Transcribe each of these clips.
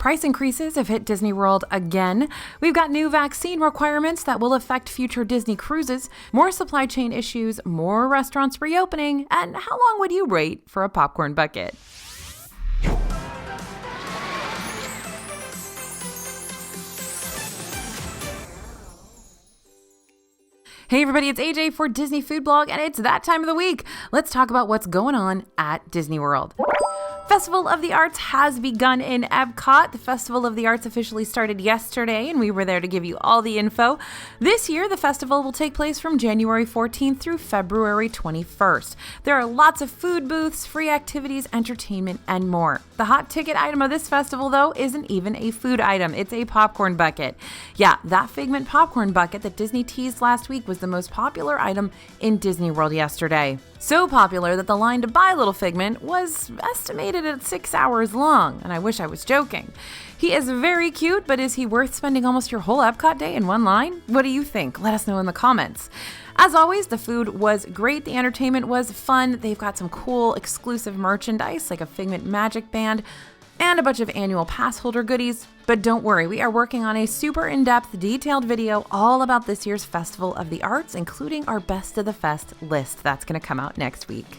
Price increases have hit Disney World again. We've got new vaccine requirements that will affect future Disney cruises, more supply chain issues, more restaurants reopening, and how long would you wait for a popcorn bucket? Hey everybody, it's AJ for Disney Food Blog, and it's that time of the week. Let's talk about what's going on at Disney World. Festival of the Arts has begun in EPCOT. The Festival of the Arts officially started yesterday, and we were there to give you all the info. This year, the festival will take place from January 14th through February 21st. There are lots of food booths, free activities, entertainment, and more. The hot ticket item of this festival, though, isn't even a food item. It's a popcorn bucket. Yeah, that Figment popcorn bucket that Disney teased last week was the most popular item in Disney World yesterday. So popular that the line to buy Little Figment was estimated at 6 hours long, and I wish I was joking. He is very cute, but is he worth spending almost your whole Epcot day in one line? What do you think? Let us know in the comments. As always, the food was great, the entertainment was fun, they've got some cool exclusive merchandise like a Figment magic band, and a bunch of annual pass holder goodies. But don't worry, we are working on a super in-depth, detailed video all about this year's Festival of the Arts, including our Best of the Fest list. That's going to come out next week.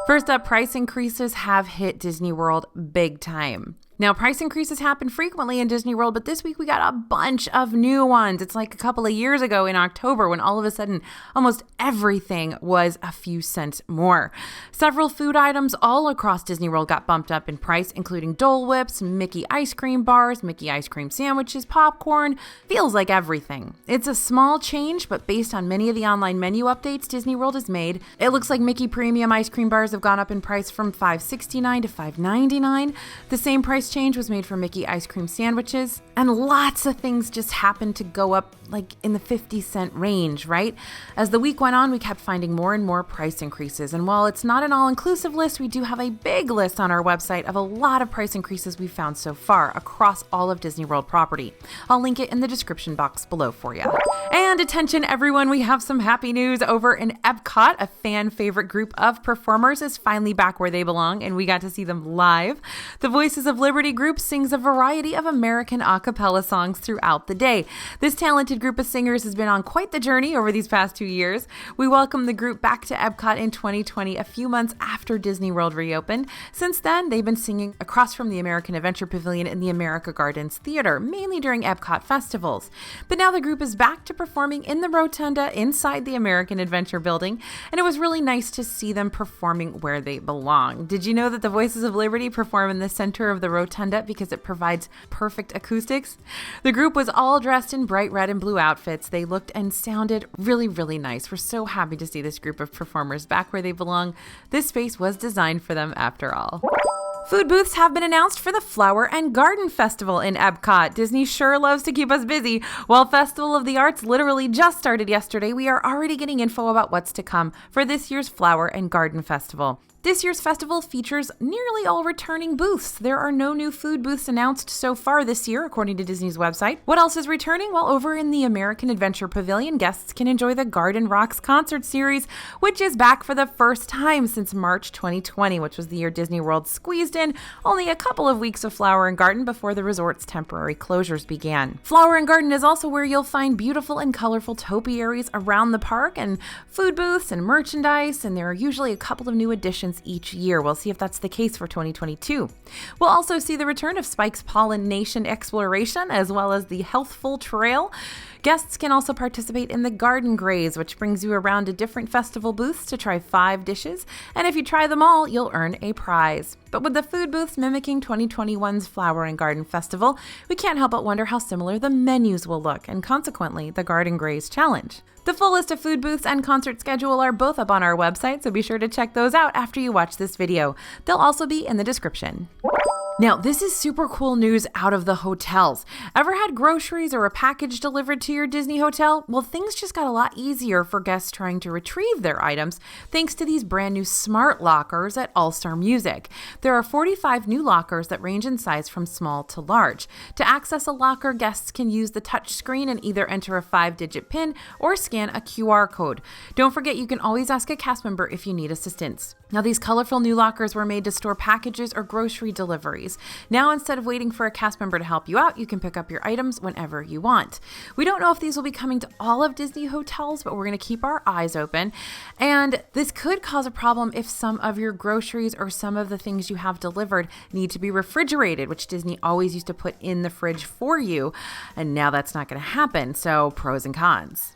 First up, price increases have hit Disney World big time. Now, price increases happen frequently in Disney World, but this week we got a bunch of new ones. It's like a couple of years ago in October when all of a sudden almost everything was a few cents more. Several food items all across Disney World got bumped up in price, including Dole Whips, Mickey ice cream bars, Mickey ice cream sandwiches, popcorn, feels like everything. It's a small change, but based on many of the online menu updates Disney World has made, it looks like Mickey premium ice cream bars have gone up in price from $5.69 to $5.99. The same price change was made for Mickey ice cream sandwiches, and lots of things just happened to go up like in the 50-cent range, right? As the week went on, we kept finding more and more price increases, and while it's not an all-inclusive list, we do have a big list on our website of a lot of price increases we've found so far across all of Disney World property. I'll link it in the description box below for you. And attention everyone, we have some happy news over in EPCOT. A fan favorite group of performers is finally back where they belong, and we got to see them live. The Voices of Liberty group sings a variety of American a cappella songs throughout the day. This talented group of singers has been on quite the journey over these past 2 years. We welcomed the group back to EPCOT in 2020, a few months after Disney World reopened. Since then, they've been singing across from the American Adventure Pavilion in the America Gardens Theater, mainly during EPCOT festivals. But now the group is back to performing in the Rotunda inside the American Adventure building, and it was really nice to see them performing where they belong. Did you know that the Voices of Liberty perform in the center of the Rotunda because it provides perfect acoustics? The group was all dressed in bright red and blue outfits. They looked and sounded really, really nice. We're so happy to see this group of performers back where they belong. This space was designed for them after all. Food booths have been announced for the Flower and Garden Festival in EPCOT. Disney sure loves to keep us busy. While Festival of the Arts literally just started yesterday, we are already getting info about what's to come for this year's Flower and Garden Festival. This year's festival features nearly all returning booths. There are no new food booths announced so far this year, according to Disney's website. What else is returning? Well, over in the American Adventure Pavilion, guests can enjoy the Garden Rocks concert series, which is back for the first time since March 2020, which was the year Disney World squeezed in only a couple of weeks of Flower and Garden before the resort's temporary closures began. Flower and Garden is also where you'll find beautiful and colorful topiaries around the park and food booths and merchandise, and there are usually a couple of new additions each year. We'll see if that's the case for 2022. We'll also see the return of Spike's Pollination Exploration as well as the Healthful Trail. Guests can also participate in the Garden Graze, which brings you around to different festival booths to try 5 dishes, and if you try them all, you'll earn a prize. But with the food booths mimicking 2021's Flower and Garden Festival, we can't help but wonder how similar the menus will look, and consequently, the Garden Graze Challenge. The full list of food booths and concert schedule are both up on our website, so be sure to check those out after you watch this video. They'll also be in the description. Now, this is super cool news out of the hotels. Ever had groceries or a package delivered to your Disney hotel? Well, things just got a lot easier for guests trying to retrieve their items thanks to these brand new smart lockers at All Star Music. There are 45 new lockers that range in size from small to large. To access a locker, guests can use the touch screen and either enter a 5-digit PIN or scan a QR code. Don't forget, you can always ask a cast member if you need assistance. Now, these colorful new lockers were made to store packages or grocery deliveries. Now, instead of waiting for a cast member to help you out, you can pick up your items whenever you want. We don't know if these will be coming to all of Disney hotels, but we're going to keep our eyes open. And this could cause a problem if some of your groceries or some of the things you have delivered need to be refrigerated, which Disney always used to put in the fridge for you. And now that's not going to happen. So pros and cons.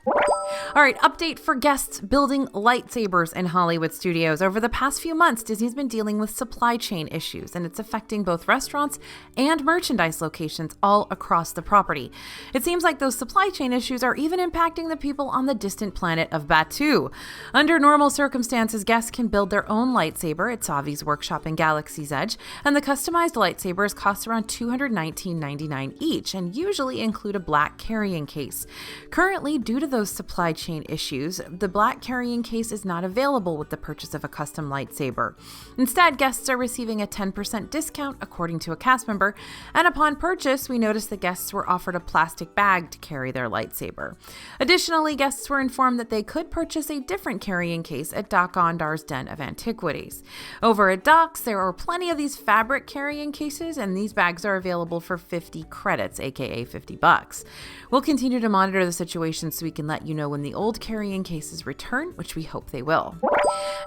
All right, update for guests building lightsabers in Hollywood studios. Over the past few months, Disney's been dealing with supply chain issues, and it's affecting both restaurants and merchandise locations all across the property. It seems like those supply chain issues are even impacting the people on the distant planet of Batuu. Under normal circumstances, guests can build their own lightsaber at Savi's workshop in Galaxy's Edge, and the customized lightsabers cost around $219.99 each and usually include a black carrying case. Currently, due to those supply chain issues, the black carrying case is not available with the purchase of a custom lightsaber. Instead, guests are receiving a 10% discount according to a cast member, and upon purchase, we noticed that guests were offered a plastic bag to carry their lightsaber. Additionally, guests were informed that they could purchase a different carrying case at Doc-Ondar's Den of Antiquities. Over at Doc's, there are plenty of these fabric carrying cases, and these bags are available for 50 credits, aka $50. We'll continue to monitor the situation so we can let you know when the old carrying cases return, which we hope they will.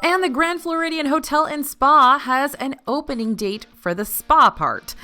And the Grand Floridian Hotel and Spa has an opening date for the spa part.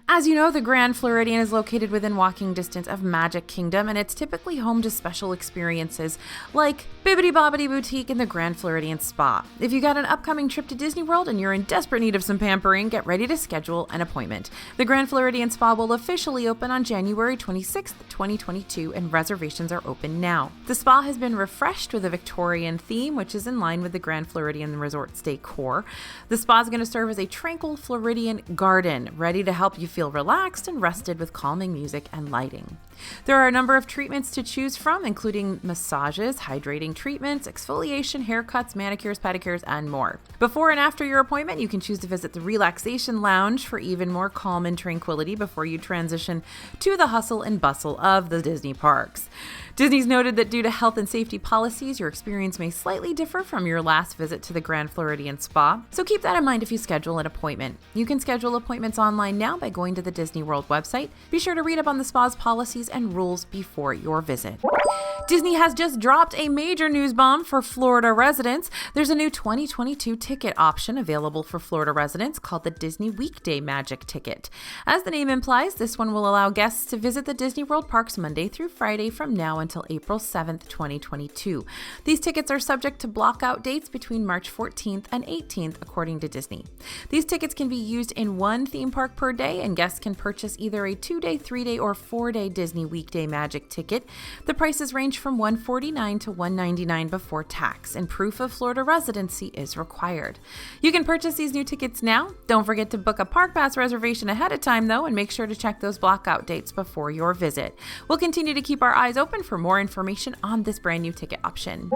As you know, the Grand Floridian is located within walking distance of Magic Kingdom, and it's typically home to special experiences like Bibbidi Bobbidi Boutique and the Grand Floridian Spa. If you got an upcoming trip to Disney World and you're in desperate need of some pampering, get ready to schedule an appointment. The Grand Floridian Spa will officially open on January 26th, 2022, and reservations are open now. The spa has been refreshed with a Victorian theme, which is in line with the Grand Floridian Resort's decor. The spa is going to serve as a tranquil Floridian garden, ready to help you feel relaxed and rested with calming music and lighting. There are a number of treatments to choose from, including massages, hydrating treatments, exfoliation, haircuts, manicures, pedicures, and more. Before and after your appointment, you can choose to visit the Relaxation Lounge for even more calm and tranquility before you transition to the hustle and bustle of the Disney parks. Disney's noted that due to health and safety policies, your experience may slightly differ from your last visit to the Grand Floridian Spa, so keep that in mind if you schedule an appointment. You can schedule appointments online now by going to the Disney World website. Be sure to read up on the spa's policies and rules before your visit. Disney has just dropped a major news bomb for Florida residents. There's a new 2022 ticket option available for Florida residents called the Disney Weekday Magic Ticket. As the name implies, this one will allow guests to visit the Disney World parks Monday through Friday from now until April 7th, 2022. These tickets are subject to blockout dates between March 14th and 18th, according to Disney. These tickets can be used in one theme park per day, and guests can purchase either a 2-day, 3-day, or 4-day Disney Weekday Magic Ticket. The prices range from $149 to $199 before tax, and proof of Florida residency is required. You can purchase these new tickets now. Don't forget to book a park pass reservation ahead of time, though, and make sure to check those blockout dates before your visit. We'll continue to keep our eyes open for more information on this brand new ticket option.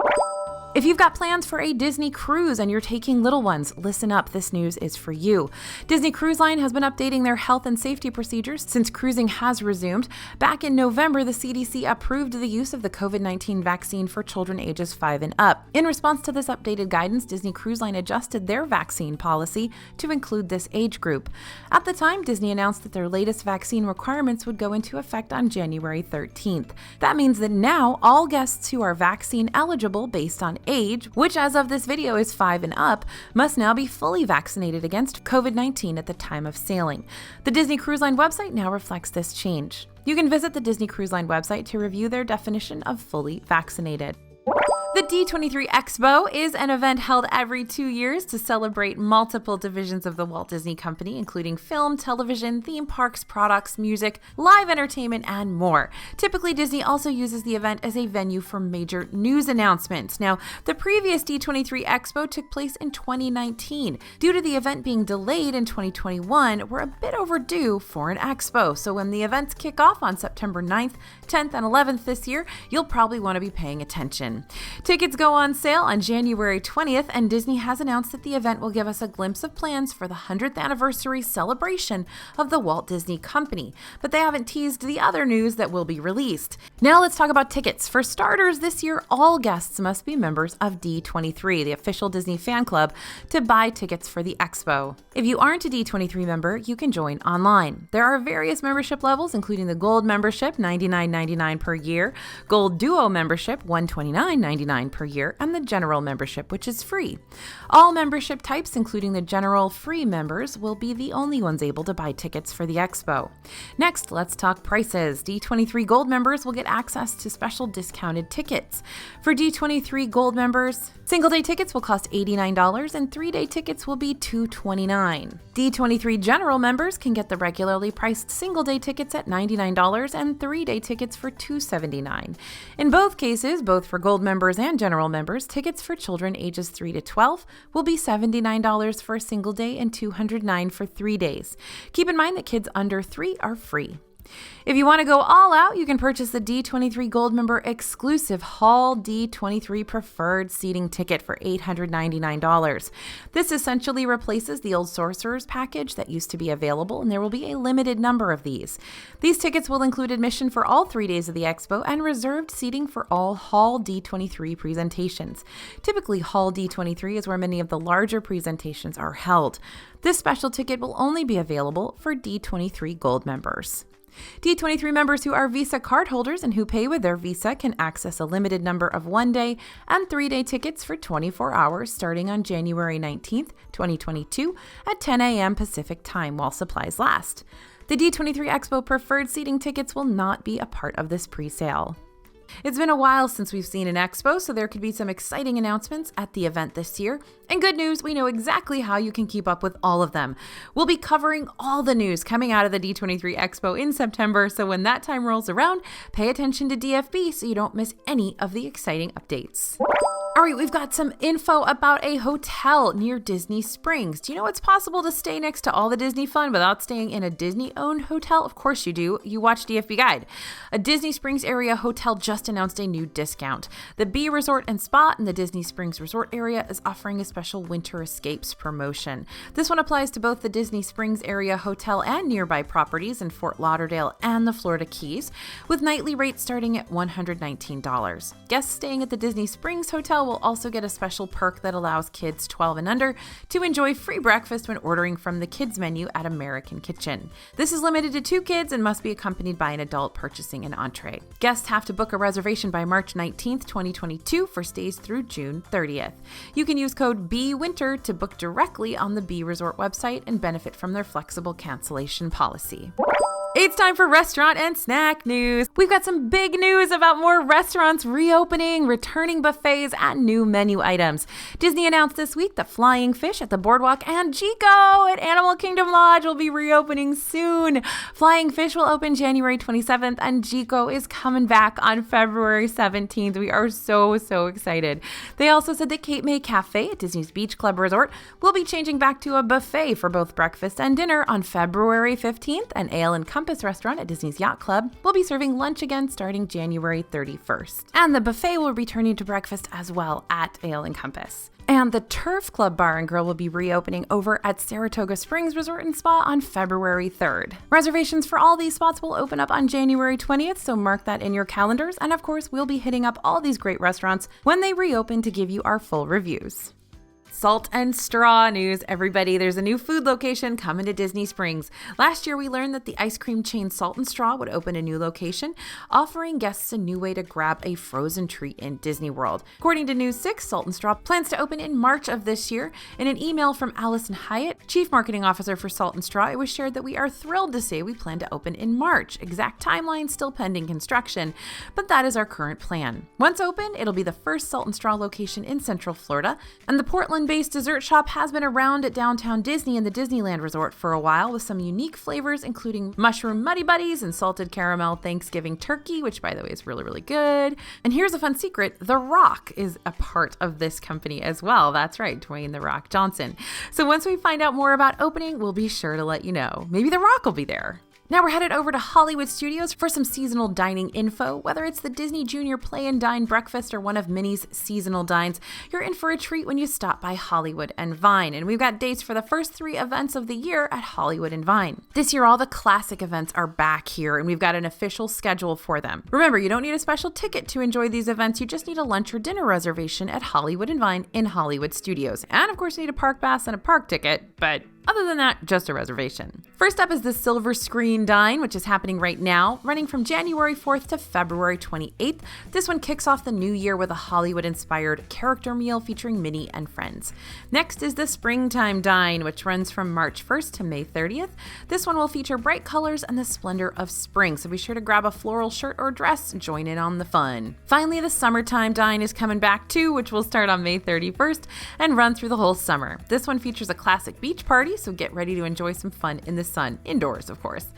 If you've got plans for a Disney cruise and you're taking little ones, listen up, this news is for you. Disney Cruise Line has been updating their health and safety procedures since cruising has resumed. Back in November, the CDC approved the use of the COVID-19 vaccine for children ages 5 and up. In response to this updated guidance, Disney Cruise Line adjusted their vaccine policy to include this age group. At the time, Disney announced that their latest vaccine requirements would go into effect on January 13th. That means that now all guests who are vaccine eligible based on age, which as of this video is 5 and up, must now be fully vaccinated against COVID-19 at the time of sailing. The Disney Cruise Line website now reflects this change. You can visit the Disney Cruise Line website to review their definition of fully vaccinated. The D23 Expo is an event held every 2 years to celebrate multiple divisions of the Walt Disney Company, including film, television, theme parks, products, music, live entertainment, and more. Typically, Disney also uses the event as a venue for major news announcements. Now, the previous D23 Expo took place in 2019. Due to the event being delayed in 2021, we're a bit overdue for an expo. So when the events kick off on September 9th, 10th, and 11th this year, you'll probably want to be paying attention. Tickets go on sale on January 20th, and Disney has announced that the event will give us a glimpse of plans for the 100th anniversary celebration of the Walt Disney Company, but they haven't teased the other news that will be released. Now let's talk about tickets. For starters, this year all guests must be members of D23, the official Disney fan club, to buy tickets for the expo. If you aren't a D23 member, you can join online. There are various membership levels, including the Gold membership, $99.99 per year, Gold Duo membership, $129.99 per year, and the General membership, which is free. All membership types, including the General free members, will be the only ones able to buy tickets for the expo. Next, let's talk prices. D23 Gold members will get access to special discounted tickets. For D23 Gold members, single-day tickets will cost $89 and 3-day tickets will be $229. D23 General members can get the regularly priced single-day tickets at $99 and 3-day tickets for $279. In both cases, both for Gold members and General members, tickets for children ages 3 to 12 will be $79 for a single day and $209 for 3 days. Keep in mind that kids under 3 are free. If you want to go all out, you can purchase the D23 Gold member exclusive Hall D23 preferred seating ticket for $899. This essentially replaces the old Sorcerer's package that used to be available, and there will be a limited number of these. These tickets will include admission for all 3 days of the expo and reserved seating for all Hall D23 presentations. Typically, Hall D23 is where many of the larger presentations are held. This special ticket will only be available for D23 Gold members. D23 members who are Visa card holders and who pay with their Visa can access a limited number of 1-day and 3-day tickets for 24 hours starting on January 19th, 2022 at 10 a.m. Pacific time while supplies last. The D23 Expo preferred seating tickets will not be a part of this pre-sale. It's been a while since we've seen an expo, so there could be some exciting announcements at the event this year. And good news, we know exactly how you can keep up with all of them. We'll be covering all the news coming out of the D23 Expo in September, so when that time rolls around, pay attention to DFB so you don't miss any of the exciting updates. All right, we've got some info about a hotel near Disney Springs. Do you know it's possible to stay next to all the Disney fun without staying in a Disney-owned hotel? Of course you do. You watch DFB Guide. A Disney Springs area hotel just announced a new discount. The B Resort and Spa in the Disney Springs Resort area is offering a special Winter Escapes promotion. This one applies to both the Disney Springs area hotel and nearby properties in Fort Lauderdale and the Florida Keys, with nightly rates starting at $119. Guests staying at the Disney Springs Hotel will also get a special perk that allows kids 12 and under to enjoy free breakfast when ordering from the kids menu at American Kitchen. This is limited to 2 kids and must be accompanied by an adult purchasing an entree. Guests have to book a reservation by March 19th, 2022 for stays through June 30th. You can use code BWINTER to book directly on the B Resort website and benefit from their flexible cancellation policy. It's time for restaurant and snack news. We've got some big news about more restaurants reopening, returning buffets, and new menu items. Disney announced this week that Flying Fish at the Boardwalk and Jiko at Animal Kingdom Lodge will be reopening soon. Flying Fish will open January 27th, and Jiko is coming back on February 17th. We are so excited. They also said that Cape May Cafe at Disney's Beach Club Resort will be changing back to a buffet for both breakfast and dinner on February 15th, and Ale and Compass Restaurant at Disney's Yacht Club will be serving lunch again starting January 31st. And the buffet will be returning to breakfast as well at Ale and Compass. And the Turf Club Bar and Grill will be reopening over at Saratoga Springs Resort and Spa on February 3rd. Reservations for all these spots will open up on January 20th, so mark that in your calendars. And of course, we'll be hitting up all these great restaurants when they reopen to give you our full reviews. Salt and Straw news, everybody. There's a new food location coming to Disney Springs. Last year, we learned that the ice cream chain Salt and Straw would open a new location, offering guests a new way to grab a frozen treat in Disney World. According to News 6, Salt and Straw plans to open in March of this year. In an email from Allison Hyatt, Chief Marketing Officer for Salt and Straw, it was shared that we are thrilled to say we plan to open in March. Exact timeline still pending construction, but that is our current plan. Once open, it'll be the first Salt and Straw location in Central Florida, and the Portland-based dessert shop has been around at Downtown Disney and the Disneyland Resort for a while with some unique flavors, including mushroom Muddy Buddies and salted caramel Thanksgiving turkey, which by the way is really good. And here's a fun secret. The Rock is a part of this company as well. That's right, Dwayne "The Rock" Johnson. So once we find out more about opening, we'll be sure to let you know. Maybe The Rock will be there. Now we're headed over to Hollywood Studios for some seasonal dining info. Whether it's the Disney Junior Play and Dine breakfast or one of Minnie's seasonal dines, you're in for a treat when you stop by Hollywood and Vine. And we've got dates for the first 3 events of the year at Hollywood and Vine. This year, all the classic events are back here, and we've got an official schedule for them. Remember, you don't need a special ticket to enjoy these events. You just need a lunch or dinner reservation at Hollywood and Vine in Hollywood Studios. And of course, you need a park pass and a park ticket, but other than that, just a reservation. First up is the Silver Screen Dine, which is happening right now, running from January 4th to February 28th. This one kicks off the new year with a Hollywood-inspired character meal featuring Minnie and friends. Next is the Springtime Dine, which runs from March 1st to May 30th. This one will feature bright colors and the splendor of spring, so be sure to grab a floral shirt or dress and join in on the fun. Finally, the Summertime Dine is coming back too, which will start on May 31st and run through the whole summer. This one features a classic beach party, so get ready to enjoy some fun in the sun, indoors of course.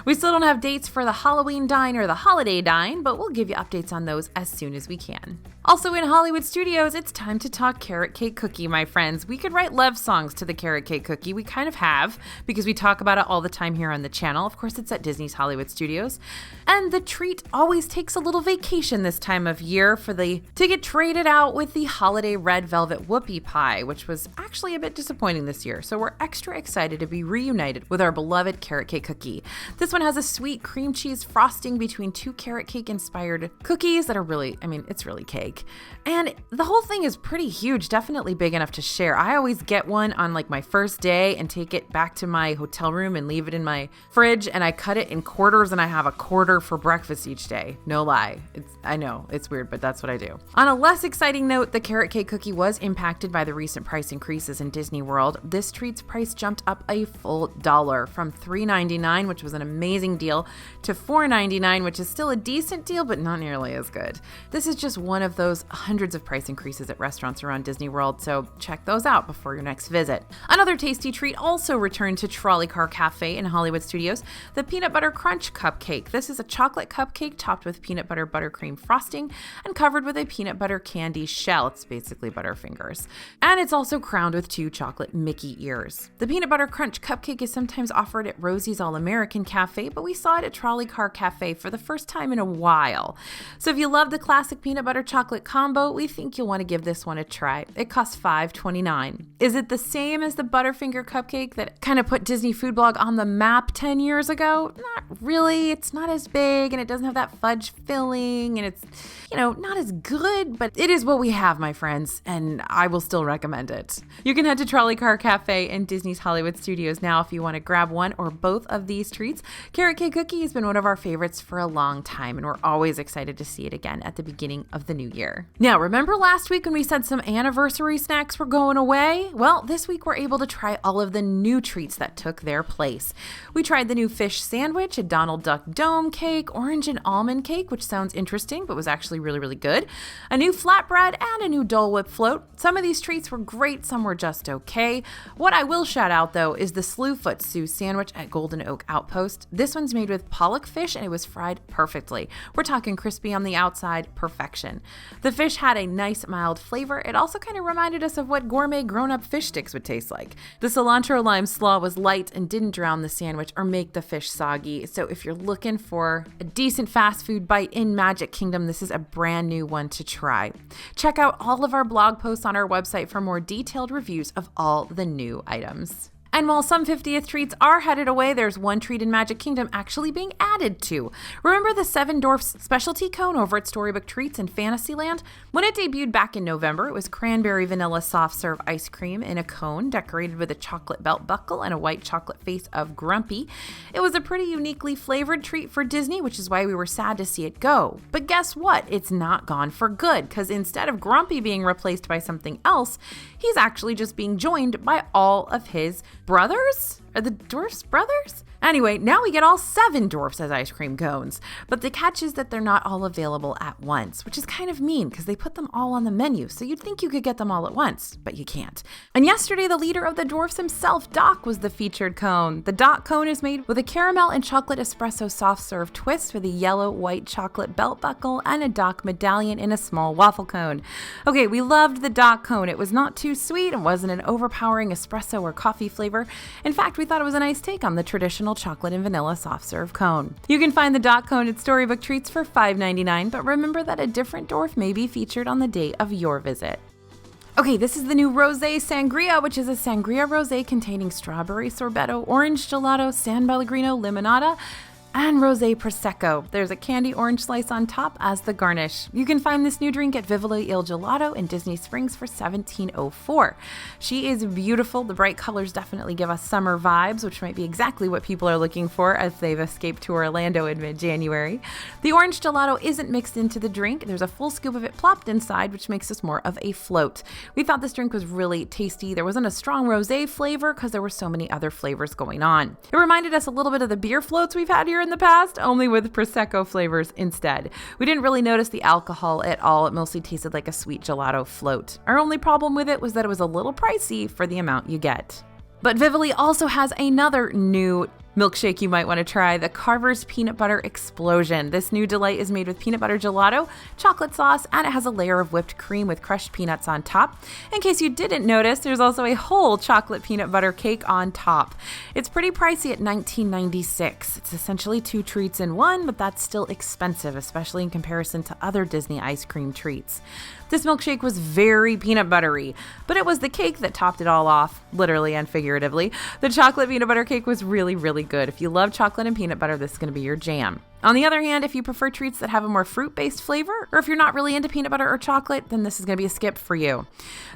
We still don't have dates for the Halloween Dine or the Holiday Dine, but we'll give you updates on those as soon as we can. Also in Hollywood Studios, it's time to talk carrot cake cookie, my friends. We could write love songs to the carrot cake cookie. We kind of have, because we talk about it all the time here on the channel. Of course, it's at Disney's Hollywood Studios. And the treat always takes a little vacation this time of year to get traded out with the holiday red velvet whoopie pie, which was actually a bit disappointing this year. So we're extra excited to be reunited with our beloved carrot cake cookie. This one has a sweet cream cheese frosting between 2 carrot cake inspired cookies that are really, it's really cake. And the whole thing is pretty huge, definitely big enough to share. I always get one on my first day and take it back to my hotel room and leave it in my fridge, and I cut it in quarters and I have a quarter for breakfast each day. No lie. I know, it's weird, but that's what I do. On a less exciting note, the carrot cake cookie was impacted by the recent price increases in Disney World. This treat's price jumped up a full $1 from $3.99, which was an amazing deal, to $4.99, which is still a decent deal, but not nearly as good. This is just one of those hundreds of price increases at restaurants around Disney World, so check those out before your next visit. Another tasty treat also returned to Trolley Car Cafe in Hollywood Studios, the Peanut Butter Crunch Cupcake. This is a chocolate cupcake topped with peanut butter buttercream frosting and covered with a peanut butter candy shell. It's basically Butterfingers. And it's also crowned with 2 chocolate Mickey ears. The Peanut Butter Crunch Cupcake is sometimes offered at Rosie's All-American Cafe, but we saw it at Trolley Car Cafe for the first time in a while. So if you love the classic peanut butter chocolate combo, we think you'll want to give this one a try. It costs $5.29. Is it the same as the Butterfinger cupcake that kind of put Disney Food Blog on the map 10 years ago? Not really. It's not as big and it doesn't have that fudge filling and it's, not as good, but it is what we have, my friends, and I will still recommend it. You can head to Trolley Car Cafe in Disney's Hollywood Studios now if you want to grab one or both of these treats. Carrot cake cookie has been one of our favorites for a long time, and we're always excited to see it again at the beginning of the new year. Now, remember last week when we said some anniversary snacks were going away? Well, this week we're able to try all of the new treats that took their place. We tried the new fish sandwich, a Donald Duck dome cake, orange and almond cake, which sounds interesting, but was actually really, really good, a new flatbread, and a new Dole Whip float. Some of these treats were great, some were just okay. What I will shout out, though, is the Slewfoot Stew sandwich at Golden Oak Outpost. This one's made with pollock fish, and it was fried perfectly. We're talking crispy on the outside, perfection. The fish had a nice, mild flavor. It also kind of reminded us of what gourmet grown-up fish sticks would taste like. The cilantro lime slaw was light and didn't drown the sandwich or make the fish soggy. So if you're looking for a decent fast food bite in Magic Kingdom, this is a brand new one to try. Check out all of our blog posts on our website for more detailed reviews of all the new items. And while some 50th treats are headed away, there's one treat in Magic Kingdom actually being added to. Remember the 7 Dwarfs specialty cone over at Storybook Treats in Fantasyland? When it debuted back in November, it was cranberry vanilla soft serve ice cream in a cone decorated with a chocolate belt buckle and a white chocolate face of Grumpy. It was a pretty uniquely flavored treat for Disney, which is why we were sad to see it go. But guess what? It's not gone for good, because instead of Grumpy being replaced by something else, he's actually just being joined by all of his brothers? Are the Dwarfs brothers? Anyway, now we get all 7 Dwarfs as ice cream cones, but the catch is that they're not all available at once, which is kind of mean because they put them all on the menu, so you'd think you could get them all at once, but you can't. And yesterday, the leader of the Dwarfs himself, Doc, was the featured cone. The Doc cone is made with a caramel and chocolate espresso soft serve twist with a yellow white chocolate belt buckle and a Doc medallion in a small waffle cone. Okay, we loved the Doc cone. It was not too sweet and wasn't an overpowering espresso or coffee flavor. In fact, we thought it was a nice take on the traditional chocolate and vanilla soft serve cone. You can find the dot cone at Storybook Treats for $5.99, but remember that a different dwarf may be featured on the day of your visit. Okay, this is the new Rosé Sangria, which is a sangria rosé containing strawberry sorbetto, orange gelato, San Pellegrino limonata, and Rosé Prosecco. There's a candy orange slice on top as the garnish. You can find this new drink at Vivoli Il Gelato in Disney Springs for $17.04. She is beautiful. The bright colors definitely give us summer vibes, which might be exactly what people are looking for as they've escaped to Orlando in mid-January. The orange gelato isn't mixed into the drink. There's a full scoop of it plopped inside, which makes this more of a float. We thought this drink was really tasty. There wasn't a strong rosé flavor because there were so many other flavors going on. It reminded us a little bit of the beer floats we've had here in the past, only with Prosecco flavors instead. We didn't really notice the alcohol at all. It mostly tasted like a sweet gelato float. Our only problem with it was that it was a little pricey for the amount you get. But Vivoli also has another new milkshake you might want to try, the Carver's Peanut Butter Explosion. This new delight is made with peanut butter gelato, chocolate sauce, and it has a layer of whipped cream with crushed peanuts on top. In case you didn't notice, there's also a whole chocolate peanut butter cake on top. It's pretty pricey at $19.96. It's essentially 2 treats in one, but that's still expensive, especially in comparison to other Disney ice cream treats. This milkshake was very peanut buttery, but it was the cake that topped it all off, literally and figuratively. The chocolate peanut butter cake was really, really good. If you love chocolate and peanut butter, this is going to be your jam. On the other hand, if you prefer treats that have a more fruit-based flavor, or if you're not really into peanut butter or chocolate, then this is going to be a skip for you.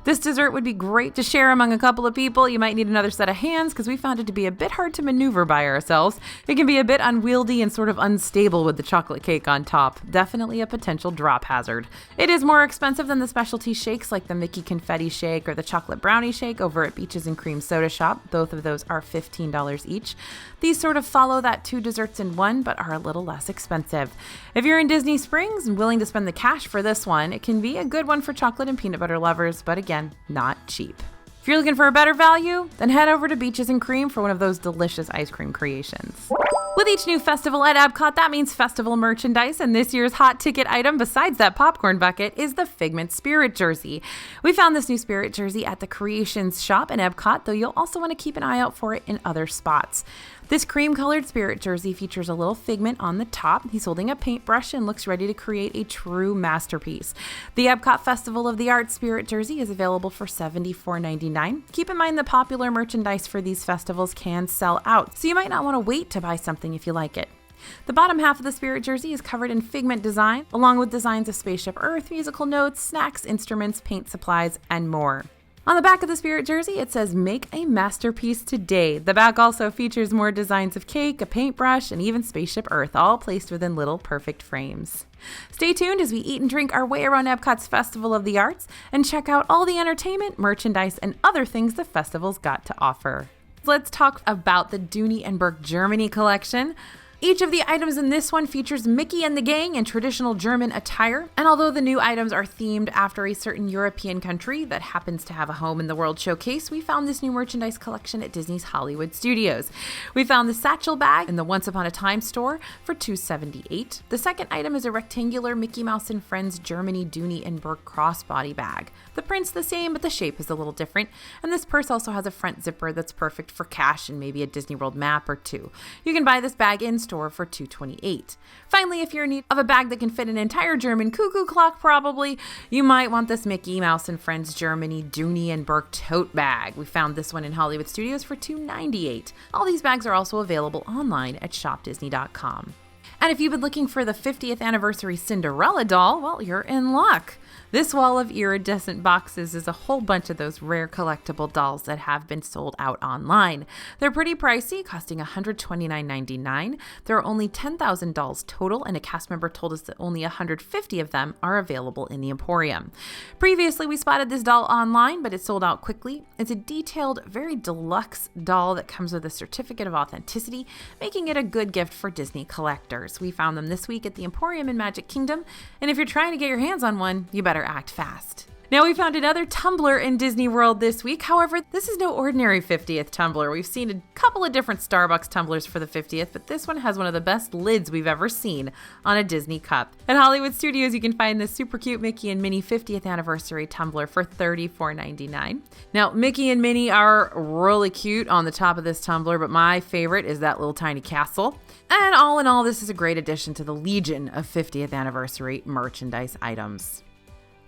This dessert would be great to share among a couple of people. You might need another set of hands because we found it to be a bit hard to maneuver by ourselves. It can be a bit unwieldy and sort of unstable with the chocolate cake on top. Definitely a potential drop hazard. It is more expensive than the specialty shakes like the Mickey Confetti Shake or the Chocolate Brownie Shake over at Beaches and Cream Soda Shop. Both of those are $15 each. These sort of follow that 2 desserts in one, but are a little less expensive. If you're in Disney Springs and willing to spend the cash for this one, it can be a good one for chocolate and peanut butter lovers, but again, not cheap. If you're looking for a better value, then head over to Beaches and Cream for one of those delicious ice cream creations. With each new festival at EPCOT, that means festival merchandise, and this year's hot ticket item, besides that popcorn bucket, is the Figment Spirit Jersey. We found this new Spirit Jersey at the Creations shop in EPCOT, though you'll also want to keep an eye out for it in other spots. This cream-colored Spirit Jersey features a little Figment on the top. He's holding a paintbrush and looks ready to create a true masterpiece. The EPCOT Festival of the Arts Spirit Jersey is available for $74.99. Keep in mind the popular merchandise for these festivals can sell out, so you might not want to wait to buy something if you like it. The bottom half of the Spirit Jersey is covered in Figment design, along with designs of Spaceship Earth, musical notes, snacks, instruments, paint supplies, and more. On the back of the Spirit Jersey, it says, "Make a masterpiece today." The back also features more designs of cake, a paintbrush, and even Spaceship Earth, all placed within little perfect frames. Stay tuned as we eat and drink our way around EPCOT's Festival of the Arts and check out all the entertainment, merchandise, and other things the festival's got to offer. Let's talk about the Dooney and Bourke Germany collection. Each of the items in this one features Mickey and the gang in traditional German attire, and although the new items are themed after a certain European country that happens to have a home in the World Showcase, we found this new merchandise collection at Disney's Hollywood Studios. We found the satchel bag in the Once Upon a Time store for $278. The second item is a rectangular Mickey Mouse and Friends Germany Dooney and Bourke crossbody bag. The print's the same, but the shape is a little different, and this purse also has a front zipper that's perfect for cash and maybe a Disney World map or two. You can buy this bag in store for $228. Finally, if you're in need of a bag that can fit an entire German cuckoo clock probably, you might want this Mickey Mouse and Friends Germany Dooney and Bourke tote bag. We found this one in Hollywood Studios for $298. All these bags are also available online at shopdisney.com. And if you've been looking for the 50th anniversary Cinderella doll, well, you're in luck. This wall of iridescent boxes is a whole bunch of those rare collectible dolls that have been sold out online. They're pretty pricey, costing $129.99. There are only 10,000 dolls total, and a cast member told us that only 150 of them are available in the Emporium. Previously, we spotted this doll online, but it sold out quickly. It's a detailed, very deluxe doll that comes with a certificate of authenticity, making it a good gift for Disney collectors. We found them this week at the Emporium in Magic Kingdom, and if you're trying to get your hands on one, you better act fast. Now, we found another tumbler in Disney World this week. However, this is no ordinary 50th tumbler. We've seen a couple of different Starbucks tumblers for the 50th, but this one has one of the best lids we've ever seen on a Disney cup. At Hollywood Studios, you can find this super cute Mickey and Minnie 50th anniversary tumbler for $34.99. Now, Mickey and Minnie are really cute on the top of this tumbler, but my favorite is that little tiny castle. And all in all, this is a great addition to the legion of 50th anniversary merchandise items.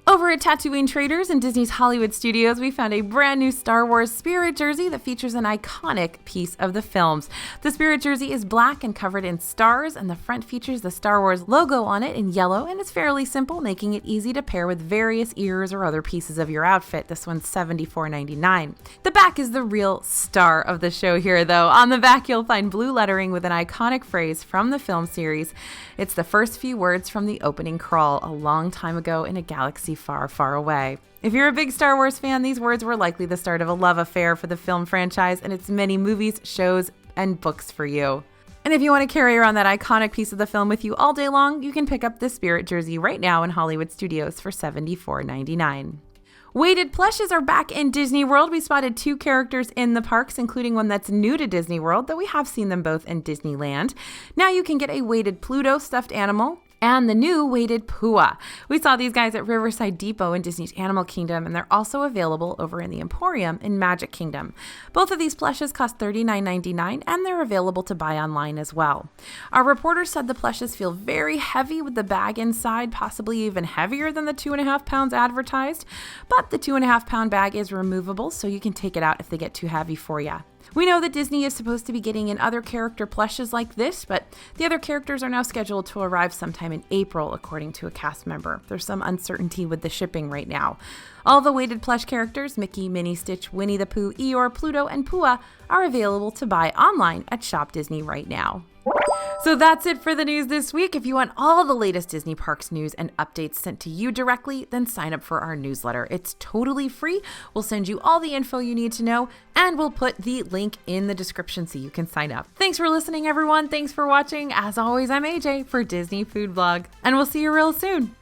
Over at Tatooine Traders in Disney's Hollywood Studios, we found a brand new Star Wars Spirit jersey that features an iconic piece of the films. The Spirit jersey is black and covered in stars, and the front features the Star Wars logo on it in yellow, and it's fairly simple, making it easy to pair with various ears or other pieces of your outfit. This one's $74.99. The back is the real star of the show here, though. On the back, you'll find blue lettering with an iconic phrase from the film series. It's the first few words from the opening crawl a long time ago in a galaxy far, far away. If you're a big Star Wars fan, these words were likely the start of a love affair for the film franchise and its many movies, shows, and books for you. And if you want to carry around that iconic piece of the film with you all day long, you can pick up the Spirit jersey right now in Hollywood Studios for $74.99. Weighted plushes are back in Disney World. We spotted 2 characters in the parks, including one that's new to Disney World, though we have seen them both in Disneyland. Now you can get a weighted Pluto stuffed animal and the new weighted Pua. We saw these guys at Riverside Depot in Disney's Animal Kingdom, and they're also available over in the Emporium in Magic Kingdom. Both of these plushes cost $39.99, and they're available to buy online as well. Our reporter said the plushes feel very heavy with the bag inside, possibly even heavier than the 2.5 pounds advertised, but the 2.5 pound bag is removable, so you can take it out if they get too heavy for you. We know that Disney is supposed to be getting in other character plushes like this, but the other characters are now scheduled to arrive sometime in April, according to a cast member. There's some uncertainty with the shipping right now. All the weighted plush characters, Mickey, Minnie, Stitch, Winnie the Pooh, Eeyore, Pluto, and Pua, are available to buy online at Shop Disney right now. So that's it for the news this week. If you want all the latest Disney Parks news and updates sent to you directly, then sign up for our newsletter. It's totally free. We'll send you all the info you need to know, and we'll put the link in the description so you can sign up. Thanks for listening, everyone. Thanks for watching. As always, I'm AJ for Disney Food Blog, and we'll see you real soon.